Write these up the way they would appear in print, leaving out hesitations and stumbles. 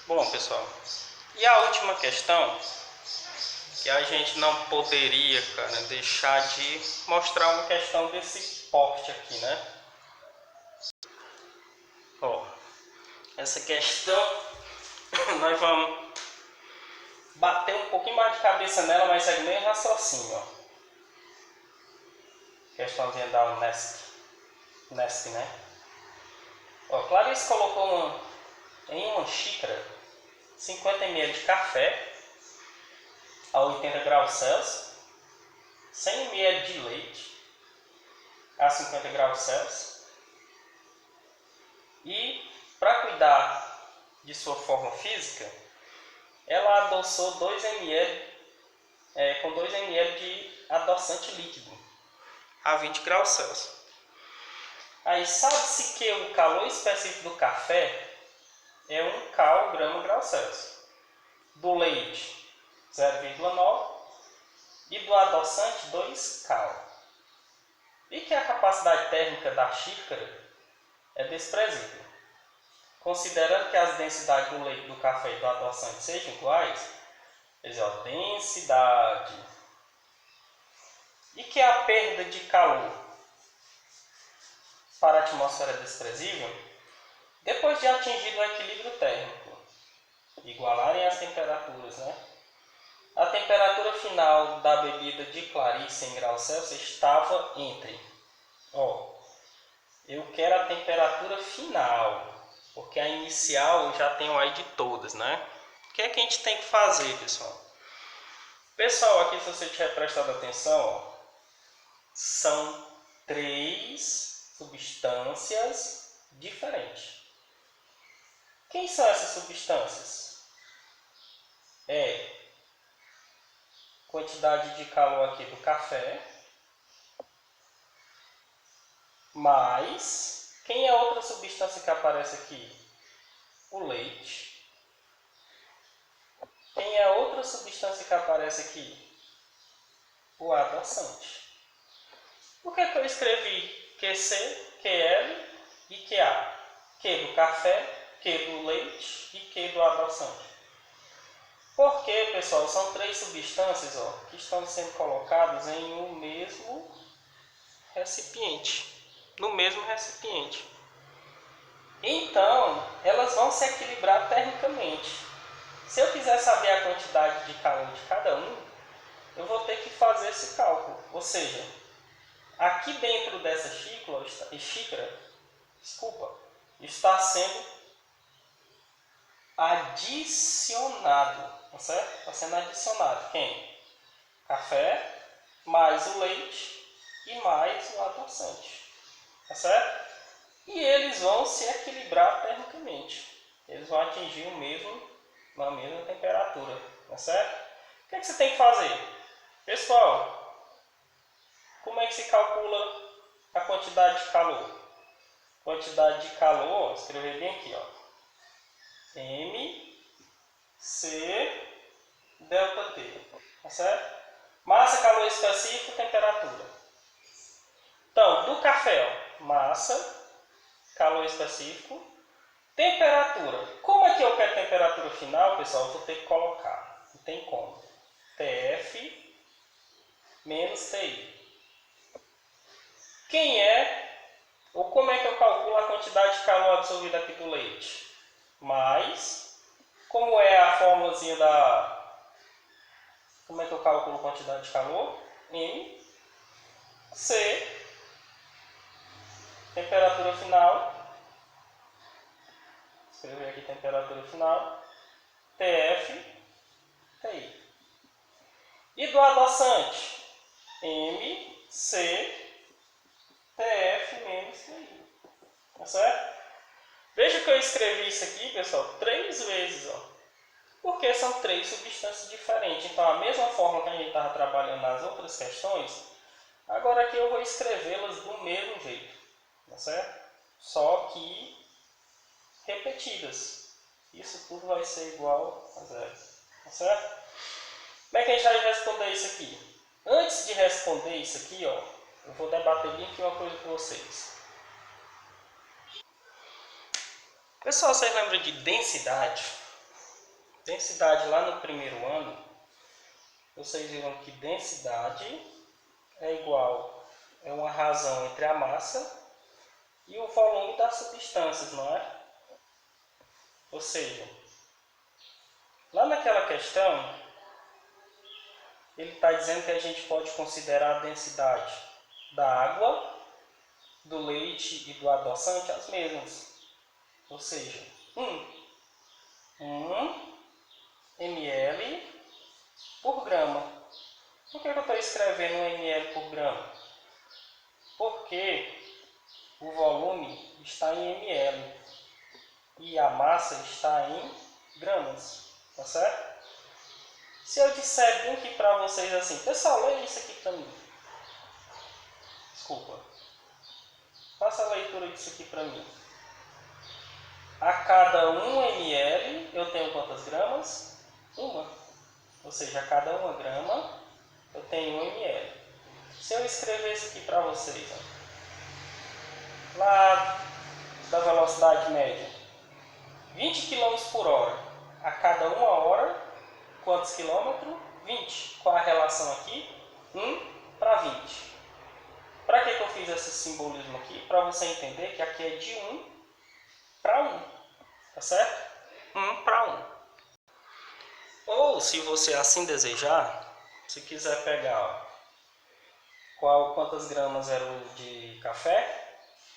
Bom, pessoal, e a última questão, que a gente não poderia, cara, deixar de mostrar uma questão desse porte aqui, né? Ó, essa questão, nós vamos bater um pouquinho mais de cabeça nela, mas segue meio raciocínio, ó. Questãozinha da Unesc, né? Ó, Clarice colocou em uma xícara 50 ml de café a 80 graus Celsius, 100 ml de leite a 50 graus Celsius e, para cuidar de sua forma física, ela adoçou 2 ml com 2 ml de adoçante líquido a 20 graus Celsius. Aí sabe-se que o calor específico do café é 1 cal grama grau Celsius, do leite 0,9 e do adoçante 2 cal. E que a capacidade térmica da xícara é desprezível. Considerando que as densidades do leite, do café e do adoçante sejam iguais, densidade, e que a perda de calor para a atmosfera é desprezível, depois de atingido o equilíbrio térmico, igualarem as temperaturas, né? A temperatura final da bebida de Clarice em graus Celsius estava entre, eu quero a temperatura final, porque a inicial eu já tenho aí de todas, né? O que é que a gente tem que fazer, pessoal? Pessoal, aqui se você tiver prestado atenção, são 3 substâncias diferentes. Quem são essas substâncias? Quantidade de calor aqui do café, mais quem é outra substância que aparece aqui? O leite. Quem é outra substância que aparece aqui? O adoçante. Por que eu escrevi QC, QL e QA? Q do café, Q do leite e Q do adoçante. Porque, pessoal, são 3 substâncias que estão sendo colocadas em um mesmo recipiente. No mesmo recipiente. Então, elas vão se equilibrar termicamente. Se eu quiser saber a quantidade de calor de cada um, eu vou ter que fazer esse cálculo. Ou seja, aqui dentro dessa xícara, está sendo adicionado, tá certo? Está sendo adicionado quem? Café, mais o leite e mais o adoçante, tá certo? E eles vão se equilibrar termicamente. Eles vão atingir a mesma temperatura, tá certo? O que é que você tem que fazer? Pessoal, como é que se calcula a quantidade de calor? Quantidade de calor, escrever bem aqui, M, C, delta T, tá certo? Massa, calor específico, temperatura. Então, do café, massa, calor específico, temperatura. Como é que eu quero temperatura final, pessoal? Eu vou ter que colocar, não tem como, TF menos TI. Como é que eu calculo a quantidade de calor absorvida aqui do leite? Mais, como é a formulazinha como é que eu calculo a quantidade de calor? M, C, temperatura final, escrever aqui temperatura final, TF, TI. E do adoçante? M, C, TF menos TI. Tá certo? Veja que eu escrevi isso aqui, pessoal, 3 vezes, porque são 3 substâncias diferentes. Então, a mesma forma que a gente estava trabalhando nas outras questões, agora aqui eu vou escrevê-las do mesmo jeito, tá certo? Só que repetidas. Isso tudo vai ser igual a 0, tá certo? Como é que a gente vai responder isso aqui? Antes de responder isso aqui, eu vou debater bem aqui uma coisa com vocês. Pessoal, vocês lembram de densidade? densidade lá no primeiro ano, vocês viram que densidade é igual a uma razão entre a massa e o volume das substâncias, não é? Ou seja, lá naquela questão, ele está dizendo que a gente pode considerar a densidade da água, do leite e do adoçante as mesmas. Ou seja, 1 ml por grama. Por que eu estou escrevendo 1 ml por grama? Porque o volume está em ml e a massa está em gramas, tá certo? Se eu disser bem aqui para vocês assim, pessoal, leia isso aqui para mim. Desculpa. Faça a leitura disso aqui para mim. A cada 1 ml eu tenho quantas gramas? 1. Ou seja, a cada 1 grama eu tenho 1 ml. Se eu escrever isso aqui para vocês, ó, lá da velocidade média, 20 km por hora, a cada 1 hora, quantos quilômetros? 20. Qual a relação aqui? 1 para 20. Para que eu fiz esse simbolismo aqui? Para você entender que aqui é de 1 para 1. Tá certo? 1 para 1. Ou, se você assim desejar, se quiser pegar, ó, quantas gramas eram de café?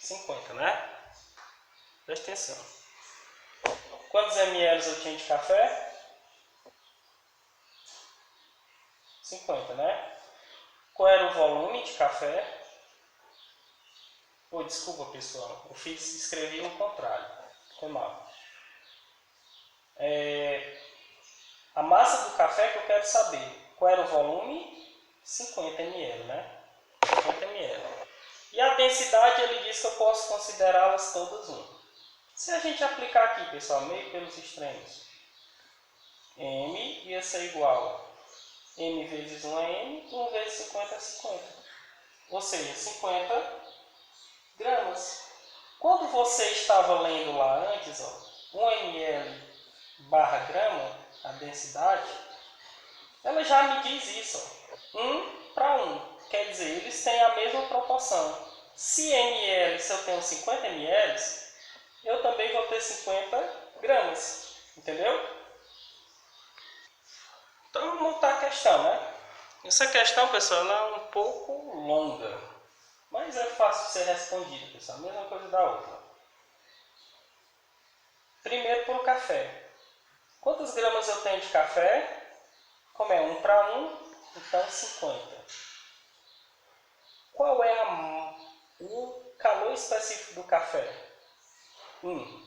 50, né? Presta atenção. Quantos ml eu tinha de café? 50, né? Qual era o volume de café? Oh, desculpa, pessoal. Eu escrevi o contrário. Foi mal. A massa do café que eu quero saber. Qual era o volume? 50 ml, né? 50 ml. E a densidade, ele diz que eu posso considerá-las todas 1. Se a gente aplicar aqui, pessoal, meio pelos extremos, M ia ser igual a M vezes 1 é M, 1 vezes 50 é 50. Ou seja, 50 gramas. Quando você estava lendo lá antes, ó, 1 ml barra grama, a densidade, ela já me diz isso. Ó, 1 para 1. Quer dizer, eles têm a mesma proporção. Se ml, se eu tenho 50 ml, eu também vou ter 50 gramas. Entendeu? Então vamos montar a questão, né? Essa questão, pessoal, ela é um pouco longa, mas é fácil de ser respondida, pessoal. A mesma coisa da outra. Primeiro para o café. Quantas gramas eu tenho de café? Como é 1 para 1, então 50. Qual é o calor específico do café? 1.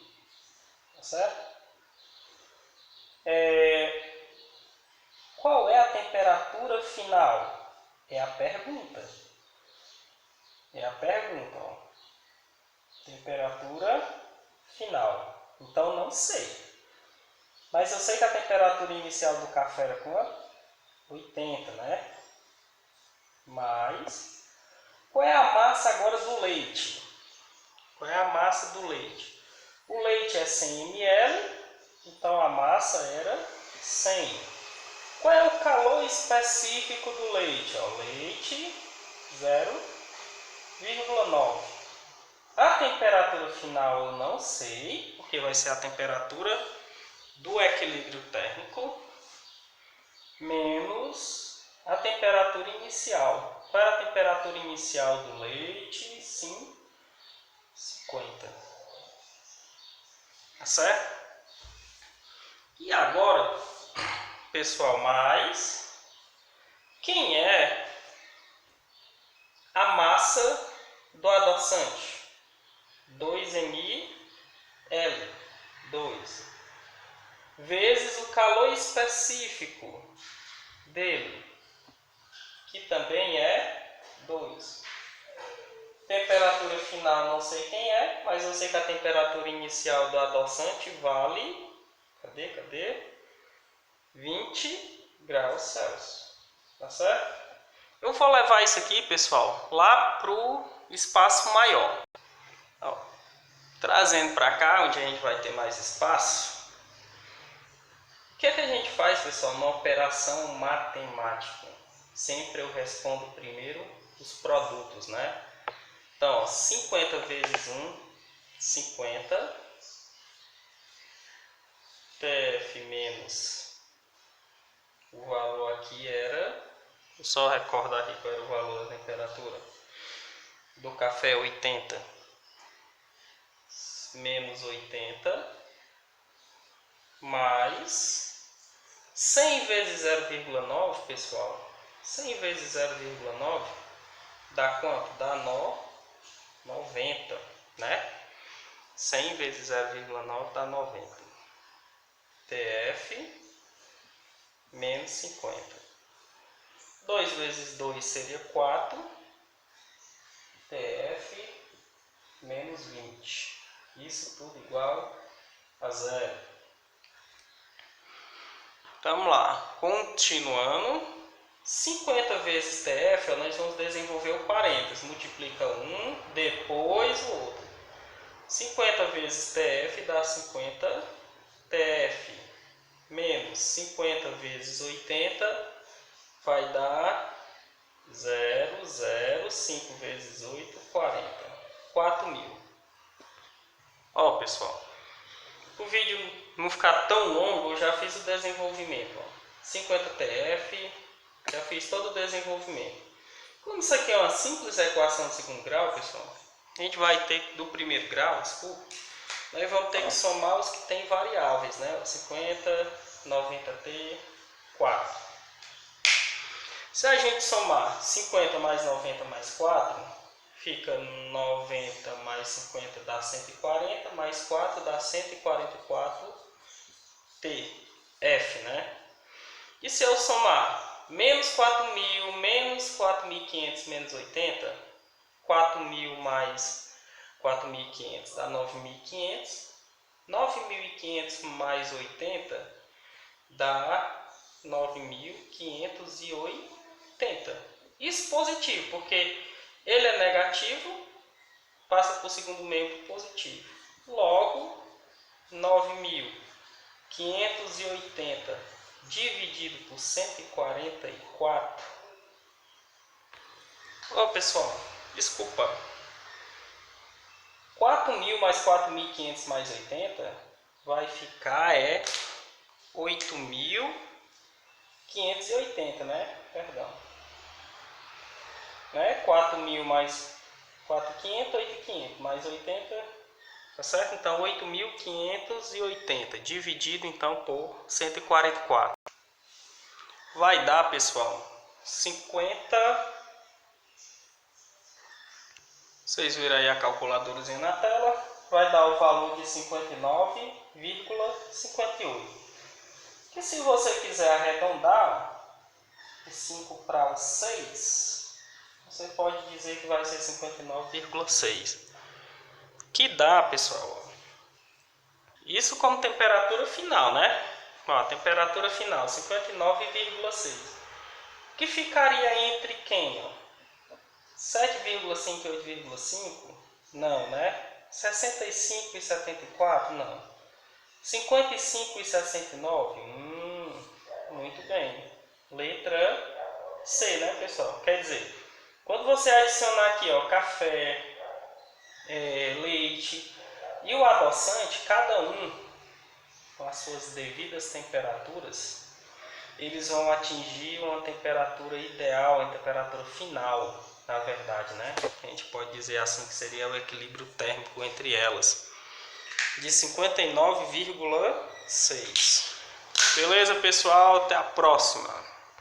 Tá certo? Qual é a temperatura final? É a pergunta. É a pergunta. Ó. Temperatura final. Então não sei. Mas eu sei que a temperatura inicial do café era quanto? 80, né? Mas qual é a massa agora do leite? Qual é a massa do leite? O leite é 100 ml, então a massa era 100. Qual é o calor específico do leite? Ó, leite 0,9. A temperatura final eu não sei, porque vai ser a temperatura do equilíbrio térmico menos a temperatura inicial. Qual é a temperatura inicial do leite? Sim, 50. Tá certo? E agora, pessoal, mais quem é a massa do adoçante? 2 ml, 2, vezes o calor específico dele, que também é 2. Temperatura final não sei quem é, mas eu sei que a temperatura inicial do adoçante vale, cadê? 20 graus Celsius. Tá certo? Eu vou levar isso aqui, pessoal, lá para o espaço maior. Ó, trazendo para cá, onde a gente vai ter mais espaço. que é que a gente faz, pessoal, numa operação matemática? Sempre eu respondo primeiro os produtos, né? Então, ó, 50 vezes 1, 50. TF menos o valor aqui era, vou só recordar aqui qual era o valor da temperatura do café, 80 menos 80 mais 100 vezes 0,9, pessoal. 100 vezes 0,9 dá quanto? Dá 90, né? 100 vezes 0,9 dá 90. TF menos 50. 2 vezes 2 seria 4. TF menos 20. Isso tudo igual a 0. Vamos lá. Continuando. 50 vezes TF, nós vamos desenvolver o parênteses. Multiplica um, depois o outro. 50 vezes TF dá 50. TF menos 50 vezes 80 vai dar 0, 0, 5 vezes 8, 40. 4.000. Ó, pessoal, o vídeo não ficar tão longo, eu já fiz o desenvolvimento. Ó. 50 TF, já fiz todo o desenvolvimento. Como isso aqui é uma simples equação de segundo grau, pessoal, a gente vai ter do primeiro grau, desculpa, nós vamos ter que somar os que tem variáveis, né? 50, 90t, 4. Se a gente somar 50 mais 90 mais 4, fica 90 mais 50 dá 140, mais 4 dá 144t, F, né? E se eu somar menos 4.000, menos 4.500, menos 80, 4.000 mais 4.500 dá 9.500, 9.500 mais 80 dá 9.580. Isso positivo, porque ele é negativo, passa para o segundo membro positivo. Logo, 9.580 dividido por 144. Ó, pessoal, desculpa. 4.000 mais 4.500 mais 80 vai ficar 8.580, né? Perdão. Né? 4.000 mais 4.500, 8.500 mais 80, tá certo? Então 8.580 dividido então por 144 vai dar, pessoal, 50. Vocês viram aí a calculadorazinha na tela, vai dar o valor de 59,58. Que se você quiser arredondar de 5 para 6, você pode dizer que vai ser 59,6. Que dá, pessoal, isso como temperatura final, né? Ó, temperatura final 59,6. Que ficaria entre quem? 7,5 e 8,5? Não, né? 65 e 74? Não. 55 e 69? Muito bem. Letra C, né, pessoal? Quer dizer, quando você adicionar aqui, ó, café, leite e o adoçante, cada um com as suas devidas temperaturas, eles vão atingir uma temperatura ideal, uma temperatura final, na verdade, né? A gente pode dizer assim que seria o equilíbrio térmico entre elas, de 59,6. Beleza, pessoal? Até a próxima!